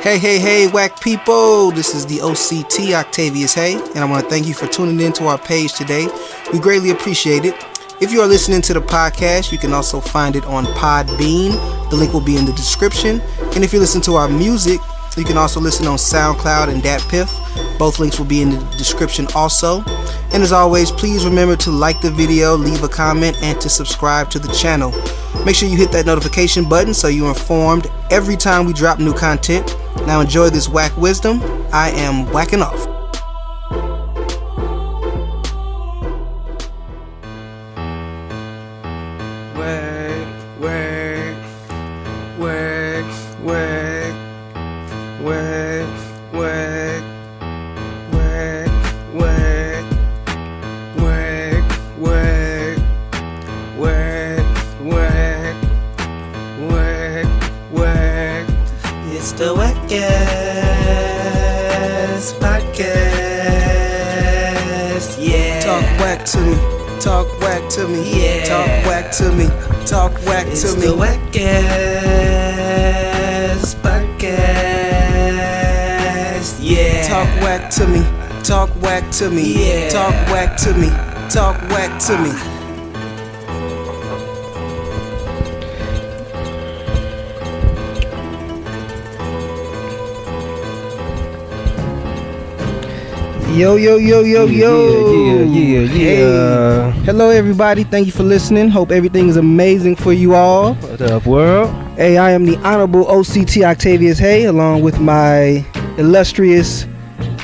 Hey, WACC people. This is the OCT, Octavius Haye, and I want to thank you for tuning in to our page today. We greatly appreciate it. If you are listening to the podcast, you can also find it on Podbean. The link will be in the description. And if you listen to our music, you can also listen on SoundCloud and DatPiff. Both links will be in the description also. And as always, please remember to like the video, leave a comment, and to subscribe to the channel. Make sure you hit that notification button so you're informed every time we drop new content. Now enjoy this WACC wisdom. I am whacking off. It's the WACCast Podcast, yeah. Talk WACC to me, talk WACC to me, yeah. Talk WACC to me, talk WACC It's to me. the WACCast Podcast, yeah. Talk WACC to me, talk WACC to me, Yeah. Talk WACC to me, talk WACC to me. Yo. Yeah. Hey. Hello, everybody. Thank you for listening. Hope everything is amazing for you all. What up, world? Hey, I am the Honorable OCT Octavius Haye, along with my illustrious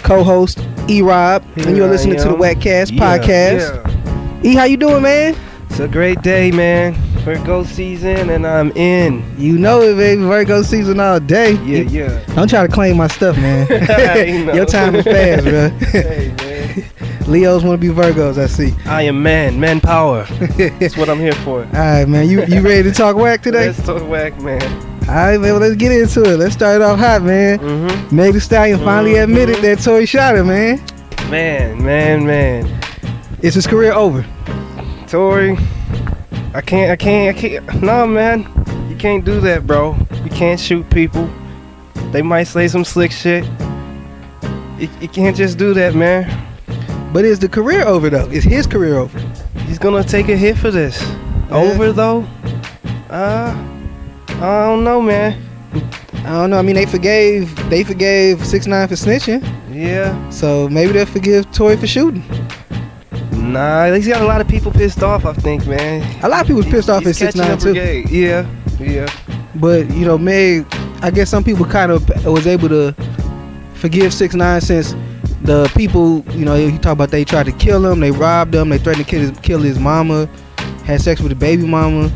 co-host, E-Rob. And you're listening to the WACCast Podcast. Yeah. E, how you doing, man? It's a great day, man. Virgo season, and I'm in. You know it, baby. Virgo season all day. Yeah. Don't try to claim my stuff, man. You know. Your time is fast, bro. Hey, man. Leos want to be Virgos, I see. I am man power. That's what I'm here for. All right, man. You ready to talk WACC today? Let's talk WACC, man. All right, man. Well, let's get into it. Let's start it off hot, man. Mm-hmm. Meg Thee Stallion finally admitted that Tory shot him, man. Man. Is his career over? Tory, I can't. No, man. You can't do that, bro. You can't shoot people. They might say some slick shit. You can't just do that, man. But is the career over, though? Is his career over? He's gonna take a hit for this. Yeah. Over, though? I don't know, man. I don't know. I mean, they forgave 6ix9ine for snitching. Yeah. So maybe they'll forgive Tory for shooting. Nah, he's got a lot of people pissed off, I think, man. A lot of people was pissed off at He's catching 6ix9ine the too. brigade. Yeah. But, you know, Meg, I guess some people kind of was able to forgive 6ix9ine since the people, you know, you talk about they tried to kill him, they robbed him, they threatened to kill his mama, had sex with the baby mama.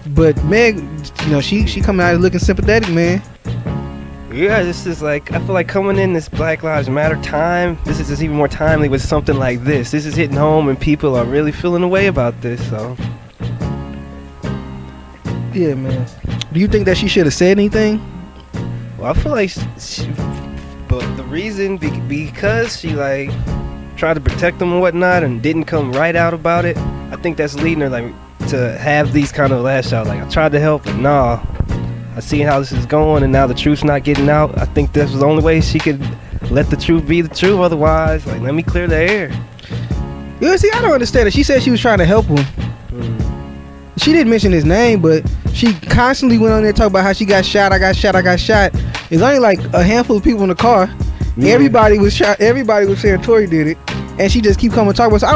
But Meg, you know, she coming out looking sympathetic, man. Yeah, this is like, I feel like coming in this Black Lives Matter time, this is just even more timely with something like this. This is hitting home and people are really feeling a way about this, so. Yeah, man. Do you think that she should have said anything? Well, I feel like but the reason, because she like tried to protect them and whatnot and didn't come right out about it, I think that's leading her like to have these kind of lash out. Like, I tried to help, but nah, I see how this is going and now the truth's not getting out. I think this was the only way she could let the truth be the truth. Otherwise, like, let me clear the air. You know, see, I don't understand it. She said she was trying to help him. She didn't mention his name, but she constantly went on there talking about how she got shot. I got shot. It's only like a handful of people in the car. Yeah. Everybody was shot. Everybody was saying Tory did it, and she just keep coming talking about. So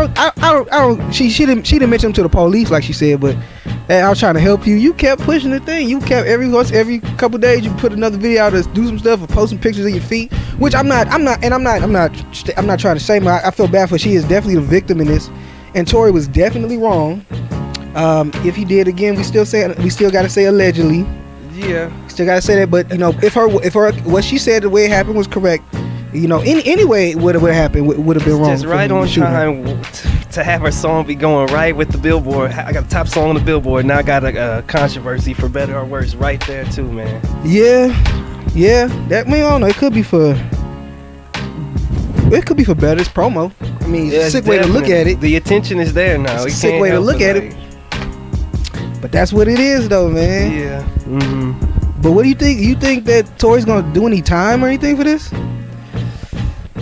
I don't. She didn't mention him to the police like she said, but hey, I was trying to help you. You kept pushing the thing. You kept every couple days you put another video out to do some stuff or post some pictures of your feet. Which I'm not trying to shame her. I feel bad for her. She is definitely the victim in this, and Tory was definitely wrong. If he did again, we still gotta say allegedly. Yeah. Still gotta say that, but you know, if her what she said, the way it happened was correct. You know, any way it would have happened would have been wrong. Just right on time to have her song be going right with the Billboard. I got the top song on the Billboard. Now I got a controversy for better or worse right there too, man. Yeah. That, I don't know. It could be for better. It's promo. I mean, it's a sick way to look at it. The attention is there now. It's a sick way to look at it. But that's what it is, though, man. Yeah. Mm-hmm. But what do you think? You think that Tory's gonna do any time or anything for this?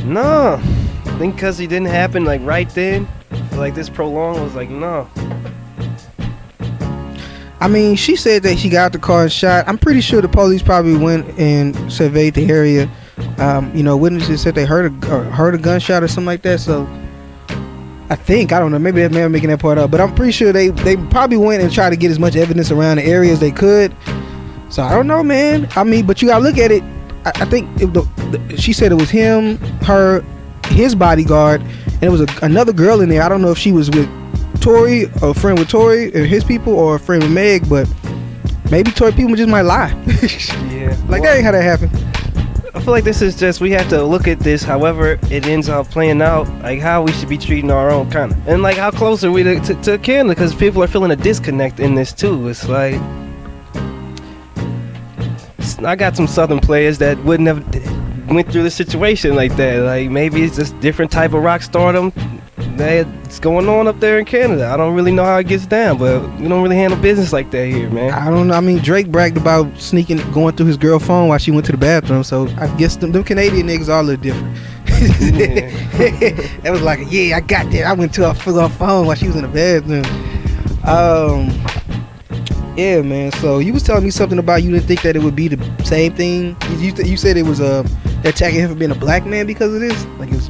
No, I think because it didn't happen like right then. Like this prolonged was like no. I mean, she said that she got out the car and shot. I'm pretty sure the police probably went and surveyed the area. Witnesses said they heard a gunshot or something like that. So I don't know. Maybe I'm making that part up, but I'm pretty sure they probably went and tried to get as much evidence around the area as they could. So I don't know, man. I mean, but you gotta look at it. I think she said it was him, her, his bodyguard, and it was another girl in there. I don't know if she was with Tory, or a friend with Tory and his people, or a friend with Meg, but maybe Tory people just might lie. Yeah. That ain't how that happened. I feel like this is just, we have to look at this however it ends up playing out, like how we should be treating our own kind of, and like how close are we to Canada, because people are feeling a disconnect in this too. It's like, I got some Southern players that wouldn't have went through the situation like that. Like maybe it's just different type of rock stardom that's going on up there in Canada. I don't really know how it gets down, but we don't really handle business like that here, man. I don't know. I mean, Drake bragged about going through his girl's phone while she went to the bathroom, so I guess them Canadian niggas are a little different. That was like, yeah, I got that. I went to her phone while she was in the bathroom. Yeah, man. So you was telling me something about you didn't think that it would be the same thing. You said it was they're attacking him for being a black man because of this. Like it was.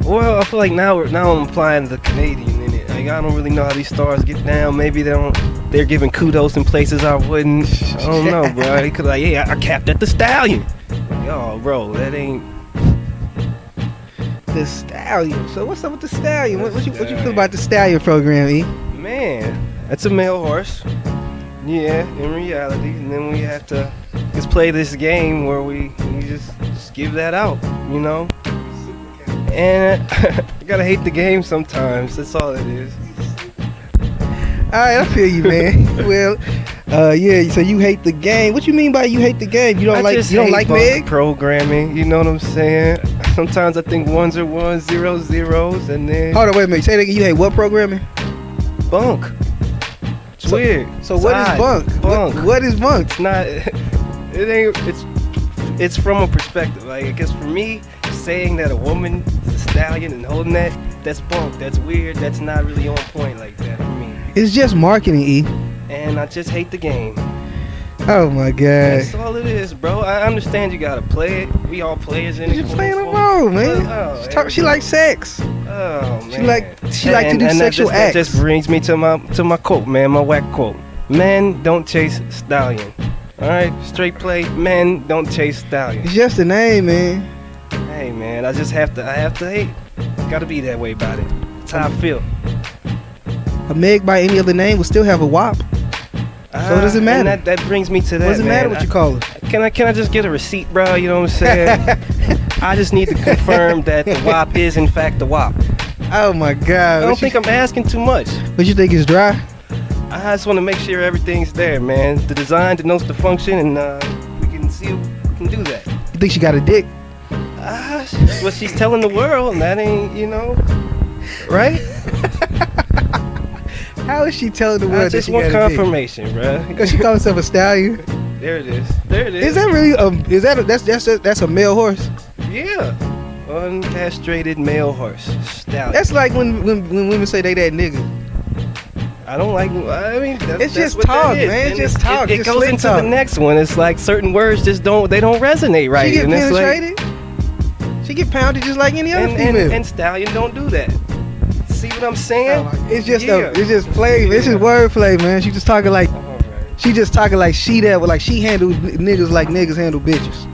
Well, I feel like now I'm applying the Canadian in it. Like I don't really know how these stars get down. Maybe they're giving kudos in places I wouldn't. I don't know, bro. He could like, yeah, I capped at the Stallion. Like, oh, bro, that ain't the Stallion. So what's up with the Stallion? What you feel about the Stallion program, E? Man, that's a male horse. Yeah, in reality, and then we have to just play this game where we just give that out, you know. And you gotta hate the game sometimes. That's all it is. Alright, I feel you, man. Well, yeah. So you hate the game. What you mean by you hate the game? You don't like Meg? Programming. You know what I'm saying? Sometimes I think ones are ones, zeros zeros, and then. Hold on, wait a minute. Say that again. You hate what programming? Bunk. It's weird. So what is bunk? Bunk. What is bunk? It's not. It ain't. It's from a perspective. Like I guess for me, saying that a woman is a stallion and holding that's bunk. That's weird. That's not really on point like that for me. It's just marketing, E. And I just hate the game. Oh my god. That's all it is, bro. I understand you gotta play it. We all players in it. You're playing a role, man. She likes sex. Oh man. She like to do sexual acts. That just brings me to my quote, man. My whack quote. Men don't chase stallion. All right, straight play. Men don't chase stallion. It's just a name, man. Hey, man. I have to hate. Gotta be that way about it. That's how I feel. A Meg by any other name will still have a WAP. So it doesn't matter. And that brings me to that. What does it matter what you call it? Can I just get a receipt, bro? You know what I'm saying? I just need to confirm that the WAP is in fact the WAP. Oh my god. I don't think I'm asking too much. But you think it's dry? I just want to make sure everything's there, man. The design denotes the function, and we can see if we can do that. You think she got a dick? That's what she's telling the world, and that ain't, right? How is she telling the world that she got a dick? I just want confirmation, bro. Because she calls herself a stallion. There it is. Is that really that's a male horse? Yeah. Uncastrated male horse. Stallion. That's like when women say they that nigga. I don't like. I mean, it's just talk, man. It's just talk. It goes into the next one. It's like certain words just don't resonate right. She get penetrated. She get pounded just like any other female. And stallion don't do that. See what I'm saying? It's just flavor. It's just wordplay, man. She just talking like she handles niggas like niggas handle bitches.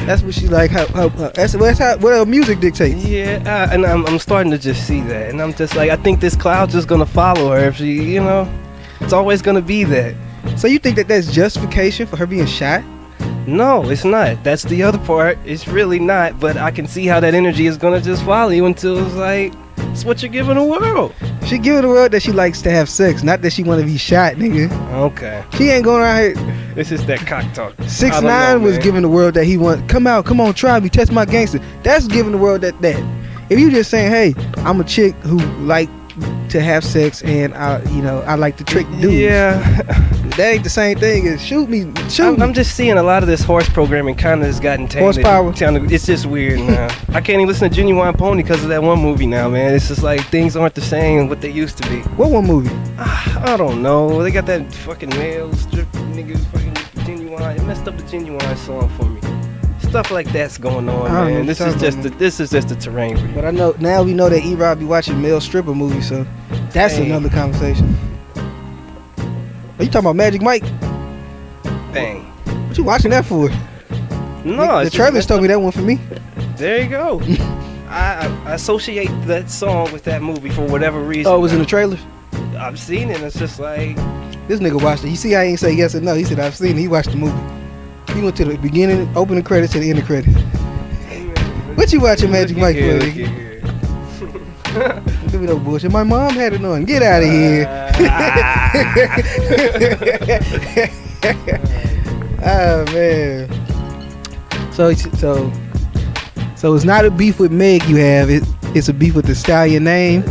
That's what she like. That's what her music dictates. Yeah, and I'm starting to just see that, and I'm just like, I think this cloud's just gonna follow her if she, it's always gonna be that. So you think that that's justification for her being shot? No, it's not. That's the other part. It's really not. But I can see how that energy is gonna just follow you until it's like, it's what you're giving the world. She giving the world that she likes to have sex, not that she want to be shot, nigga. Okay. She ain't going around here. This is that cock talk. 6ix9ine was giving the world that he want. Come on, try me, test my gangster. That's giving the world that. If you just saying, hey, I'm a chick who like to have sex and I like to trick dudes. Yeah. that ain't the same thing as shoot me. I'm just seeing a lot of this horse programming kind of has gotten tainted. Horsepower. It's just weird now. I can't even listen to Genuine Pony because of that one movie now, man. It's just like things aren't the same what they used to be. What one movie? I don't know. They got that fucking male strip niggas fucking Genuine. It messed up the Genuine song for me. Stuff like that's going on, man. This is just the terrain for you. But I know now we know that E-Rod be watching male stripper movies, so that's another conversation. Are you talking about Magic Mike? Dang. What you watching that for? No, the trailers told me that one for me. There you go. I associate that song with that movie for whatever reason. Oh, it was in the trailers? I've seen it. It's just like this nigga watched it. You see, I ain't say yes or no. He said I've seen it. He watched the movie. He went to the beginning, opening credits to the end of credits. What you watching Magic Mike for? Give me no bullshit. My mom had it on. Get out of here. Oh man. So it's not a beef with Meg you have. It's a beef with the stallion name.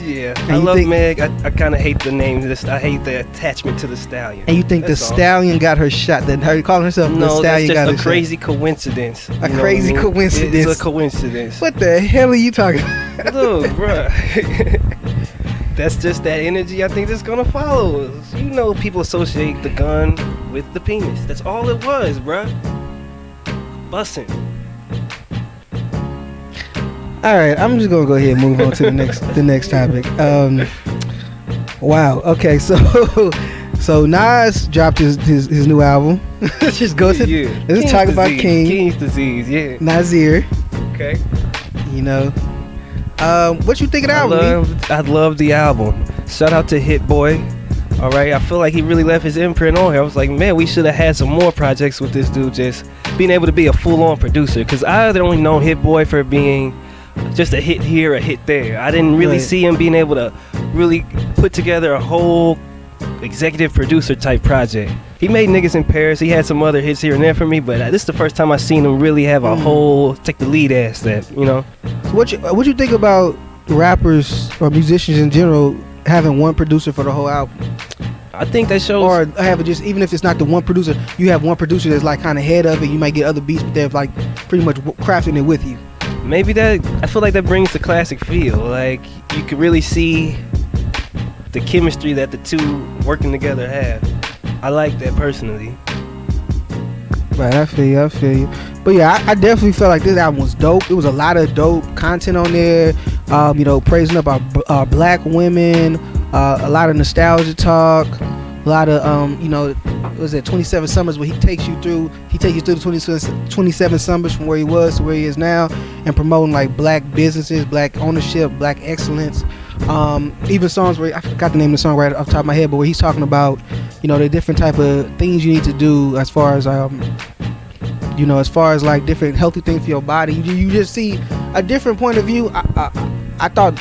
Yeah, I love Meg. I kind of hate the name. I hate the attachment to the stallion. And you think the stallion got her shot? That her calling herself the stallion got her shot? No, that's just a crazy coincidence. A crazy coincidence. It's a coincidence. What the hell are you talking about? Look, bruh. That's just that energy I think that's gonna follow. You know, people associate the gun with the penis. That's all it was, bruh. Bussin'. All right, I'm just gonna go ahead and move on to the next topic. Wow. Okay, so Nas dropped his new album. Let's just go to let's talk about King's Disease. Yeah. Nasir. Okay. You know, what you think of the album? I love the album. Shout out to Hit Boy. All right, I feel like he really left his imprint on here. I was like, man, we should have had some more projects with this dude just being able to be a full-on producer. Because I had only known Hit Boy for being just a hit here, a hit there. I didn't really see him being able to really put together a whole executive producer type project. He made Niggas in Paris. He had some other hits here and there for me, but this is the first time I seen him really have a whole take the lead ass that, you know. So what you think about rappers or musicians in general having one producer for the whole album? I think that shows. Or have it just, even if it's not the one producer, you have one producer that's like kind of head of it. You might get other beats, but they're like pretty much crafting it with you. Maybe that, I feel like that brings the classic feel. Like you can really see the chemistry that the two working together have. I like that personally. Right, I feel you. But yeah, I definitely felt like this album was dope. It was a lot of dope content on there. You know, praising up our black women. A lot of nostalgia talk. A lot of you know, what was it 27 Summers where he takes you through the 27 summers from where he was to where he is now, and promoting like black businesses, black ownership, black excellence. Even songs where I forgot the name of the song right off the top of my head, but where he's talking about, you know, the different type of things you need to do as far as you know, as far as like different healthy things for your body. You just see a different point of view. I thought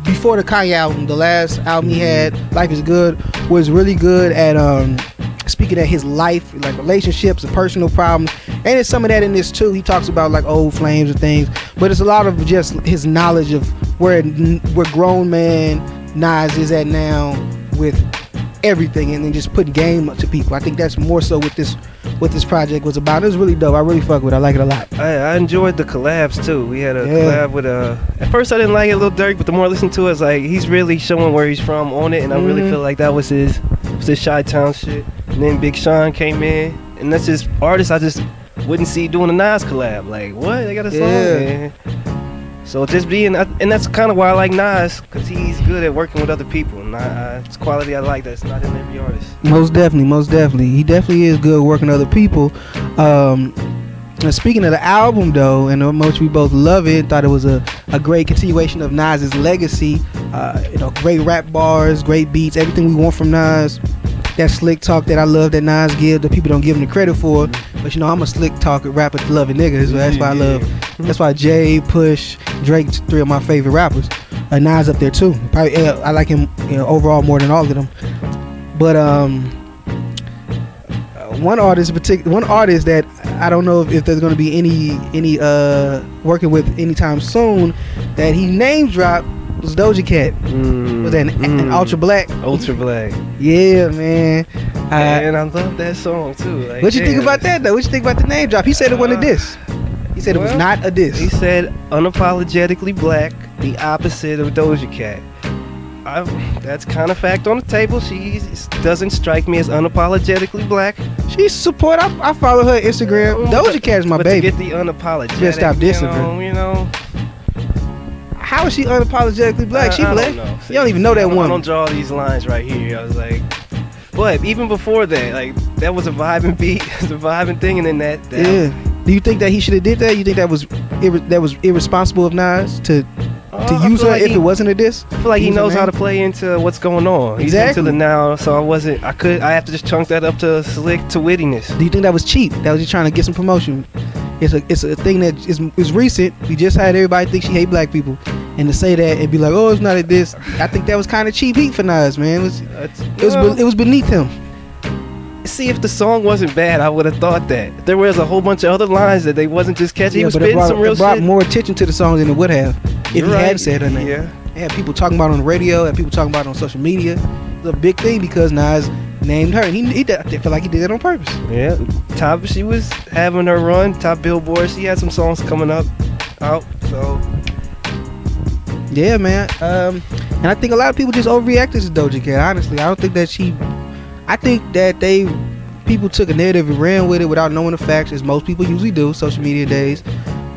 before the Kanye album, the last album he had, Life is Good, was really good at speaking at his life, like relationships and personal problems. And there's some of that in this too. He talks about like old flames and things, but it's a lot of just his knowledge of where grown man Nas is at now with everything, and then just putting game up to people. I think that's more so what this project was about. It was really dope. I really fuck with it. I like it a lot. I enjoyed the collabs too. We had a collab with at first I didn't like it, Lil Durk, but the more I listened to it, it's like he's really showing where he's from on it, and I really feel like that was his Chi-Town shit. And then Big Sean came in, and that's just artists I just wouldn't see doing a Nas collab. Like, what? They got a song, man. So just being, and that's kind of why I like Nas, because he's good at working with other people, and it's quality I like that's not in every artist. Most definitely. He definitely is good working with other people. Speaking of the album though, and how much we both love it, thought it was a great continuation of Nas's legacy. You know, great rap bars, great beats, everything we want from Nas. That slick talk that I love that Nas give that people don't give him the credit for. But you know, I'm a slick talker rapper loving nigga, so that's why I love. That's why Jay, Push, Drake, three of my favorite rappers. Nas up there too. Probably I like him, you know, overall more than all of them. But one artist that I don't know if there's going to be any working with anytime soon that he name dropped, was Doja Cat. Was that an Ultra Black? Ultra Black. Yeah, man. And I love that song too. Like, what you think about that though? What you think about the name drop? He said it wasn't a diss. He said it was not a diss. He said unapologetically black, the opposite of Doja Cat. That's kind of fact on the table. She doesn't strike me as unapologetically black. She's support. I follow her Instagram. Doja Cat is my baby. To get the unapologetic, just stop dissing her. You know. How is she unapologetically black? She black. Know. You don't even know that woman. I don't draw these lines right here. I was like, but even before that, like that was a vibing beat, it was a vibing thing, and then that. Yeah. Do you think that he should have did that? You think that was irresponsible of Nas to use her if it wasn't a diss? I feel like he knows how to play into what's going on. He's into the now, so I have to just chunk that up to slick to wittiness. Do you think that was cheap? That was just trying to get some promotion? It's a thing that is recent. We just had everybody think she hate black people, and to say that and be like, oh, it's not a diss. I think that was kind of cheap heat for Nas, man. It was beneath him. See, if the song wasn't bad, I would have thought that. There was a whole bunch of other lines that they wasn't just catchy. He was spitting some real shit. It brought more attention to the song than it would have if he hadn't said her name. Yeah. They had people talking about it on the radio, and people talking about it on social media. It was a big thing because Nas named her, and he did, I feel like he did it on purpose. Yeah, she was having her run, top Billboard. She had some songs coming out, so. Yeah, man. And I think a lot of people just overreacted to Doja Cat. Honestly, I don't think that I think that people took a narrative and ran with it without knowing the facts, as most people usually do. Social media days,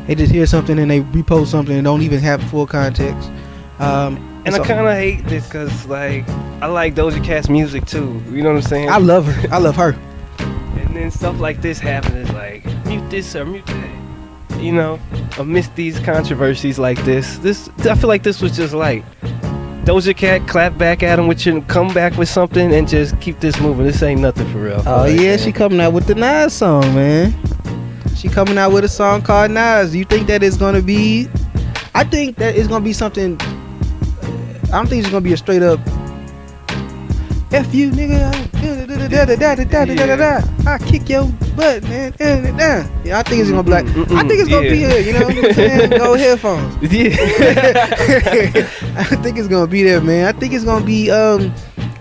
they just hear something and they repost something and don't even have full context. And I kind of hate this because, like, I like Doja Cat's music too. You know what I'm saying? I love her. And then stuff like this happens, like mute this or mute that. You know, amidst these controversies like this, I feel like this was just like Doja Cat clap back at him with you, come back with something and just keep this moving. This ain't nothing for real. Oh yeah, man. She coming out with the Nas song, man. She coming out with a song called Nas. Do you think that is gonna be? I think that it's gonna be something. I don't think it's gonna be a straight up F you nigga. I kick your butt, man. Yeah, I think it's gonna be like. I think it's gonna be here. You know what I'm saying? Go headphones. Yeah. I think it's gonna be there, man. I think it's gonna be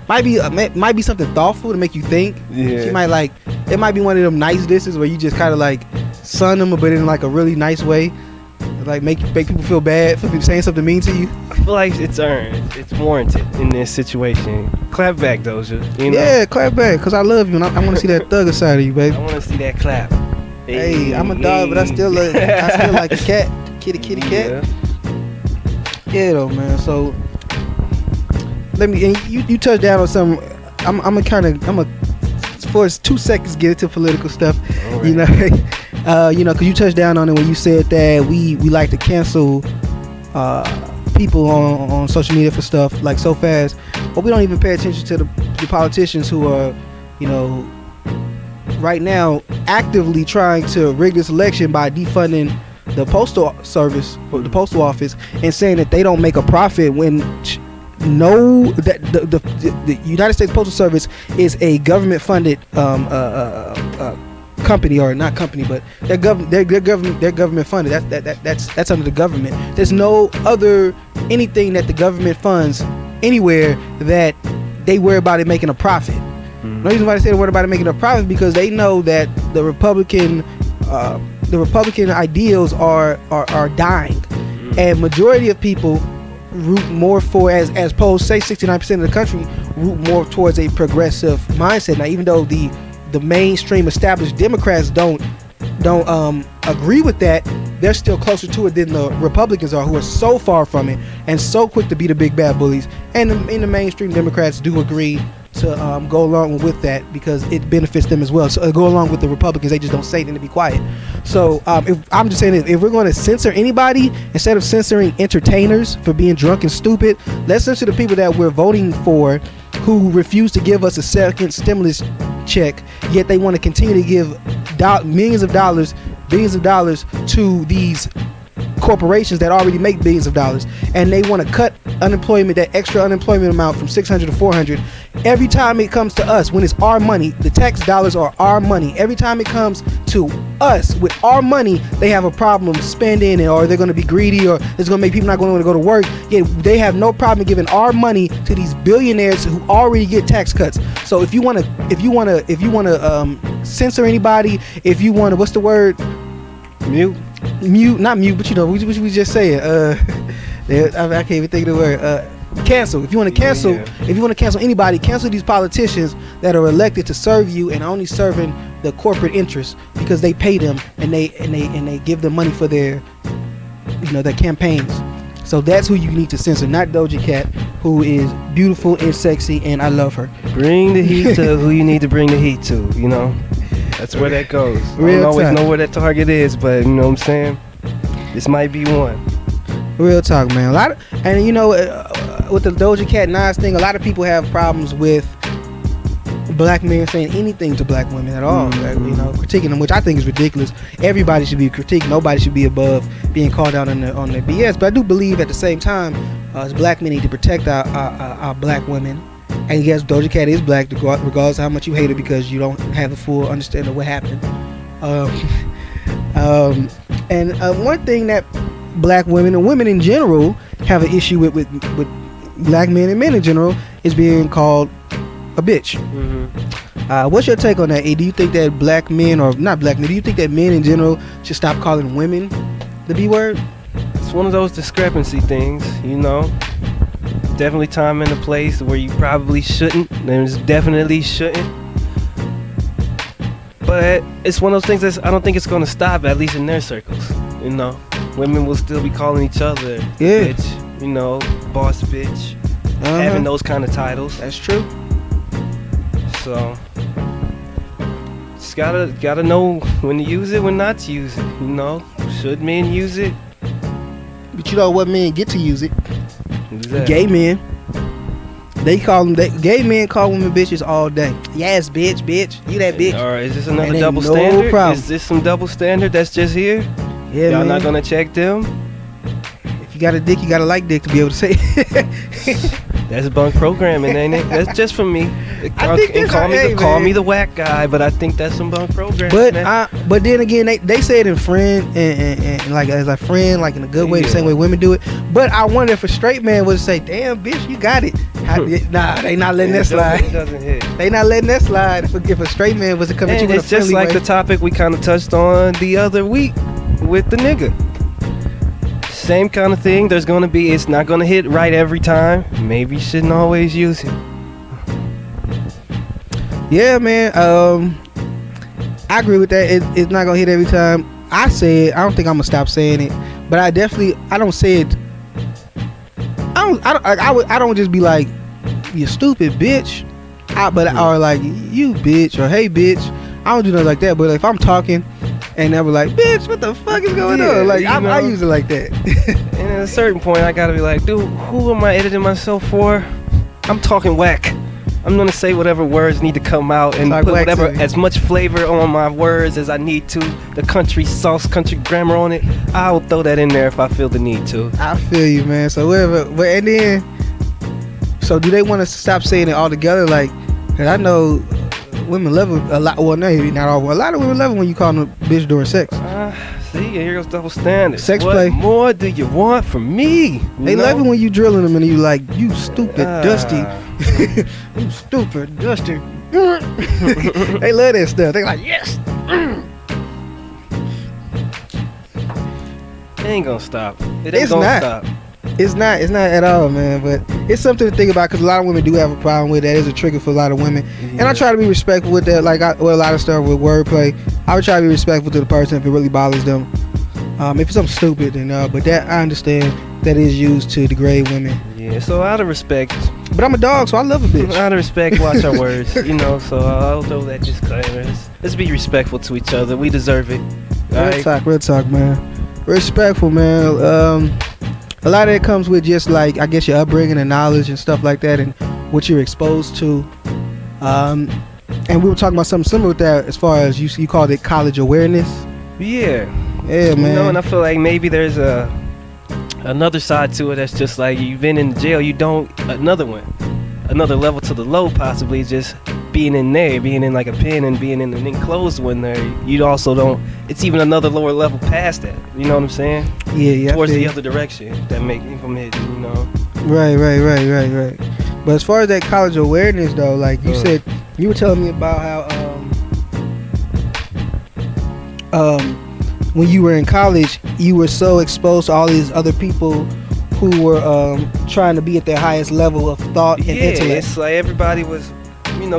might be something thoughtful to make you think. Yeah. She might it might be one of them nice disses where you just kind of like sun them, but in like a really nice way. Like make people feel bad for saying something mean to you. I feel like it's earned. It's warranted in this situation. Clap back, Doja. You know? Yeah, clap back, cause I love you and I want to see that thugger side of you, baby. I want to see that clap. Hey, I'm a dog, but I still like a cat, kitty cat. Yeah, though, man. So let me. And you touched down on something. I'm gonna for 2 seconds get into political stuff. Right. You know, because you touched down on it when you said that we like to cancel people on social media for stuff like so fast, but we don't even pay attention to the politicians who are, you know, right now actively trying to rig this election by defunding the postal service or the postal office and saying that they don't make a profit when the United States Postal Service is a government funded company, or not company, but they're government funded. That's under the government. There's no other anything that the government funds anywhere that they worry about it making a profit. No reason why they say they worry about it making a profit, because they know that the Republican ideals are dying, and majority of people root more for, as opposed, say 69% of the country root more towards a progressive mindset. Now, even though the mainstream established Democrats don't agree with that, they're still closer to it than the Republicans are, who are so far from it and so quick to be the big bad bullies. And the mainstream Democrats do agree to go along with that because it benefits them as well. So go along with the Republicans, they just don't say anything to be quiet. So I'm just saying, if we're going to censor anybody, instead of censoring entertainers for being drunk and stupid, let's censor the people that we're voting for, who refuse to give us a second stimulus check, yet they want to continue to give billions of dollars to these corporations that already make billions of dollars, and they want to cut unemployment, that extra unemployment amount, from 600 to 400, every time it comes to us, when it's our money, the tax dollars are our money. Every time it comes to us with our money, they have a problem spending, or they're going to be greedy, or it's going to make people not going to go to work. Yet they have no problem giving our money to these billionaires who already get tax cuts. So if you want to censor anybody, if you want to, what's the word? Mute, not mute, but you know, we just say it. I can't even think of the word. Cancel. If you want to cancel, if you want to cancel anybody, cancel these politicians that are elected to serve you and only serving the corporate interests because they pay them and they give them money for their, you know, their campaigns. So that's who you need to censor, not Doja Cat, who is beautiful and sexy, and I love her. Bring the heat to who you need to bring the heat to. You know, that's where that goes. I don't always know where that target is, but you know what I'm saying. This might be one. Real talk, man. And you know, with the Doja Cat Nas thing, a lot of people have problems with black men saying anything to black women at all. Mm-hmm. You know, critiquing them, which I think is ridiculous. Everybody should be critiqued. Nobody should be above being called out on the BS. But I do believe at the same time, as black men need to protect our black women. And yes, Doja Cat is black, regardless of how much you hate her, because you don't have the full understanding of what happened. And one thing that black women and women in general have an issue with black men and men in general is being called a bitch. Mm-hmm. What's your take on that? Do you think that black men, or not black men, do you think that men in general should stop calling women the B word? It's one of those discrepancy things, you know. Definitely time and a place where you probably shouldn't. There's definitely shouldn't. But it's one of those things that I don't think it's going to stop, at least in their circles, you know. Women will still be calling each other bitch, you know, boss bitch, having those kind of titles. That's true. So, just gotta know when to use it, when not to use it, you know. Should men use it? But you know what men get to use it? Who's that? Gay men. Gay men call women bitches all day. Yes, bitch, you that bitch. Alright, is this another And double no standard? problem. Is this some double standard that's just here? Yeah, Y'all man. not gonna check them? If you got a dick, you gotta like dick to be able to say it. That's bunk programming, ain't it? That's just for me. I think that's Call me the whack guy, but I think that's some bunk programming. But then again, they say it in friend and like as a friend, like in a good way, the same way women do it. But I wonder if a straight man would say, "Damn, bitch, you got it." Nah, they not letting that slide. It doesn't hit. They not letting that slide. If a straight man was to come at you with a it's just friendly like way. the topic we kind of touched on the other week with the nigga. Same kind of thing. It's not gonna hit right every time. Maybe you shouldn't always use it. Yeah, man. I agree with that. It's not gonna hit every time. I say it. I don't think I'm gonna stop saying it, but I don't say it. I don't just be like, you stupid bitch, or like, you bitch, or hey bitch. I don't do nothing like that. But if I'm talking and they were like, bitch, what the fuck is going on? Like, I use it like that. And at a certain point, I gotta be like, dude, who am I editing myself for? I'm talking whack. I'm gonna say whatever words need to come out and Like put whatever, waxing. as much flavor on my words as I need to. The country sauce, country grammar on it. I will throw that in there if I feel the need to. I feel you, man. So whatever. But and then, so do they want us to stop saying it altogether? Like, cause I know women love it a lot. Well, not all. A lot of women love it when you call them a bitch during sex. See, here goes double standards. Sex what play. more do you want from me? They love it when you drilling them and you like, you stupid dusty. You stupid dusty. They love that stuff. They like, yes. It ain't gonna stop. It ain't It's gonna not. stop. It's not at all, man. But it's something to think about because a lot of women do have a problem with that. It's a trigger for a lot of women. And I try to be respectful with that. Like with a lot of stuff with wordplay, I would try to be respectful to the person if it really bothers them. If it's something stupid, then but that I understand that is used to degrade women. Yeah, so out of respect, But I'm a dog, so I love a bitch. out of respect, watch our words, you know. So I'll throw that disclaimer. Let's be respectful to each other. We deserve it. Real talk, man. Respectful, man. A lot of it comes with just like, I guess, your upbringing and knowledge and stuff like that, and what you're exposed to. And we were talking about something similar with that, as far as you called it college awareness. Yeah, man. You know, and I feel like maybe there's another side to it that's just like you've been in jail. You don't another one. another level to the low, possibly just being in there, being in like a pen and being in an enclosed one there. You also don't. It's even another lower level past that. You know what I'm saying? Yeah. Towards the other direction that make me from it. You know. Right. But as far as that college awareness though, like you said, you were telling me about how when you were in college, you were so exposed to all these other people who were trying to be at their highest level of thought and intellect. Yeah, it's like everybody was,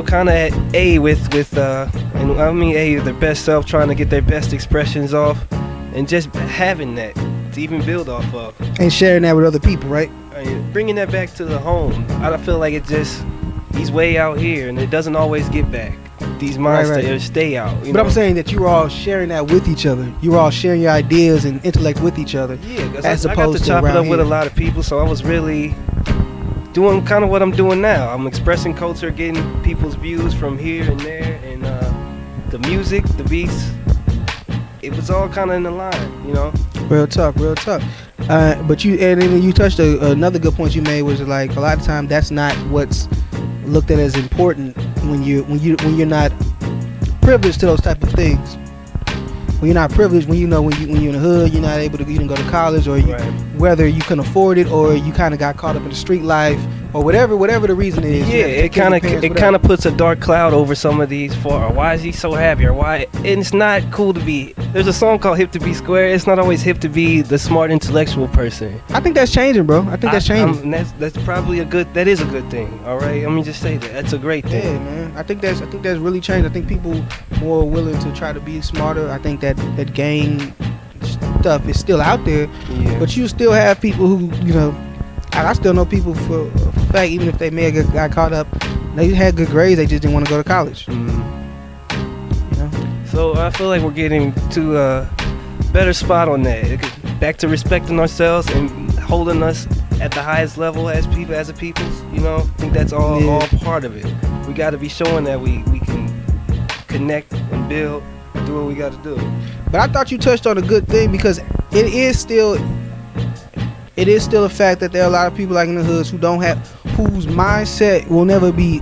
kind of at A with and I mean A, their best self, trying to get their best expressions off, and just having that to even build off of. And sharing that with other people, right? I mean, bringing that back to the home. I feel like he's way out here, and it doesn't always get back. These monsters stay out. But I'm saying that you were all sharing that with each other. You were all sharing your ideas and intellect with each other. Yeah, because I got to chop it up with a lot of people, so I was really doing kind of what I'm doing now. I'm expressing culture, getting people's views from here and there, and the music, the beats. It was all kind of in the line, Real talk. But you touched another good point you made was like a lot of time that's not what's looked at as important when you're not privileged to those type of things. When you're not privileged, when you're in the hood, you're not able to even go to college, or whether you can afford it, or you kind of got caught up in the street life, or whatever the reason is. Yeah, it kind of puts a dark cloud over some of these. Why is he so happy, or why? And it's not cool to be. There's a song called "Hip to Be Square." It's not always hip to be the smart intellectual person. I think that's changing, bro. I think that's changing. That's probably that is a good thing. All right, let me just say that that's a great thing. Yeah, man. I think that's really changed. I think people more willing to try to be smarter. I think that gang stuff is still out there, but you still have people who I still know people for a fact, even if they may have got caught up, they had good grades, they just didn't want to go to college. So I feel like we're getting to a better spot on that. Back to respecting ourselves and holding us at the highest level as a people. I think that's all part of it. We got to be showing that we can connect and build, do what we got to do. But I thought you touched on a good thing, because it is still a fact that there are a lot of people like in the hoods whose mindset will never be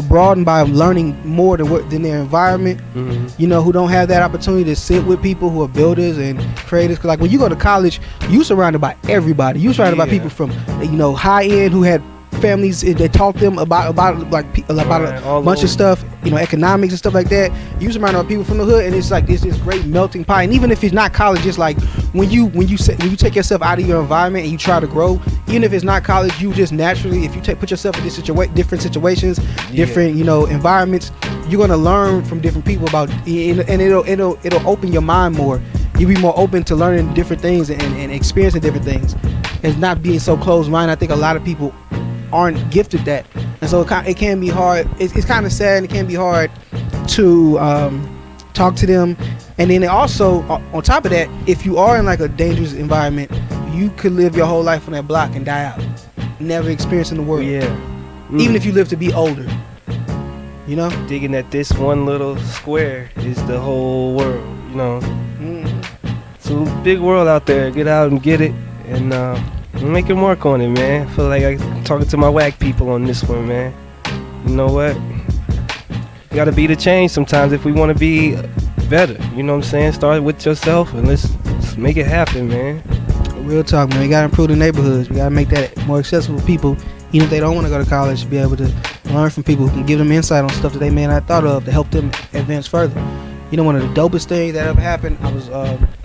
broadened by learning more than their environment. Who don't have that opportunity to sit with people who are builders and creators. Cause like when you go to college, you surrounded by everybody. You surrounded by people from high end who had families that taught them about a bunch of stuff, economics and stuff like that. You surrounded by people from the hood, and it's like this great melting pot. And even if it's not college, it's like when you take yourself out of your environment and you try to grow, even if it's not college, you just naturally, if you put yourself in different situations, different environments, you're gonna learn from different people about, and it'll open your mind more. You'll be more open to learning different things and experiencing different things, and not being so closed-minded. I think a lot of people aren't gifted that, and so it can be hard. It's kind of sad, and it can be hard to talk to them. And then also on top of that, if you are in like a dangerous environment, you could live your whole life on that block and die out, never experiencing the world. Even if you live to be older, thinking that this one little square is the whole world. It's a big world out there. Get out and get it, and make it work on it, man. I feel like I'm talking to my WACC people on this one, man. You know what? You gotta be the change sometimes if we want to be better. You know what I'm saying? Start with yourself and let's make it happen, man. Real talk, man. We gotta improve the neighborhoods. We gotta make that more accessible to people, even if they don't want to go to college, to be able to learn from people who can give them insight on stuff that they may not have thought of to help them advance further. One of the dopest things that ever happened, I was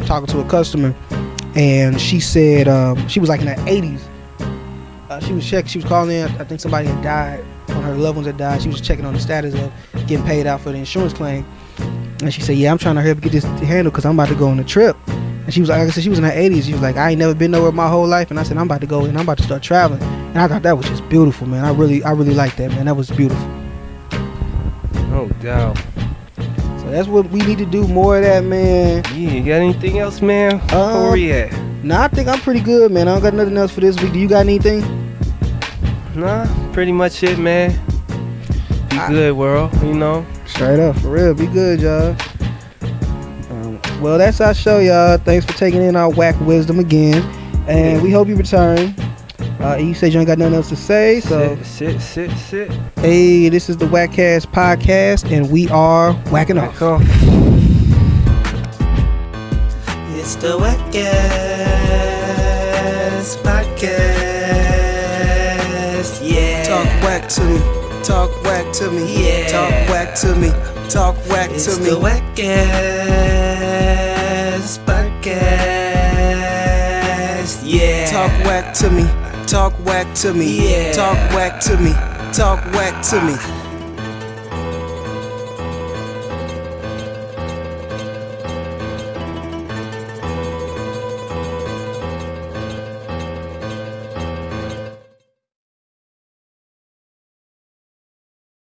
talking to a customer, and she said she was like in her 80s. She was calling in. I think somebody had died, one of her loved ones had died. She was checking on the status of getting paid out for the insurance claim. And she said, I'm trying to hurry up get this handled because I'm about to go on a trip. And she was like I said, she was in her 80s. She was like, I ain't never been nowhere my whole life. And I said, I'm about to go and I'm about to start traveling. And I thought that was just beautiful, man. I really liked that, man. That was beautiful. No doubt. So that's what we need to do, more of that, man. Yeah, you got anything else, man? Where we at? Nah, I think I'm pretty good, man. I don't got nothing else for this week. Do you got anything? Nah, pretty much it, man. Be good, world, Straight up, for real. Be good, y'all. Well, that's our show, y'all. Thanks for taking in our WACC wisdom again. And we hope you return. You said you ain't got nothing else to say, so sit. hey, this is the WACCast Podcast, and we are whacking off. It's the WACCast Podcast. Yeah. Talk whack to me. Talk whack to me. Yeah. Talk whack to me. Talk whack It's to the me. WACCast Podcast. Yeah. Talk whack to me. Talk whack to me. Yeah. Talk whack to me. Talk whack to me.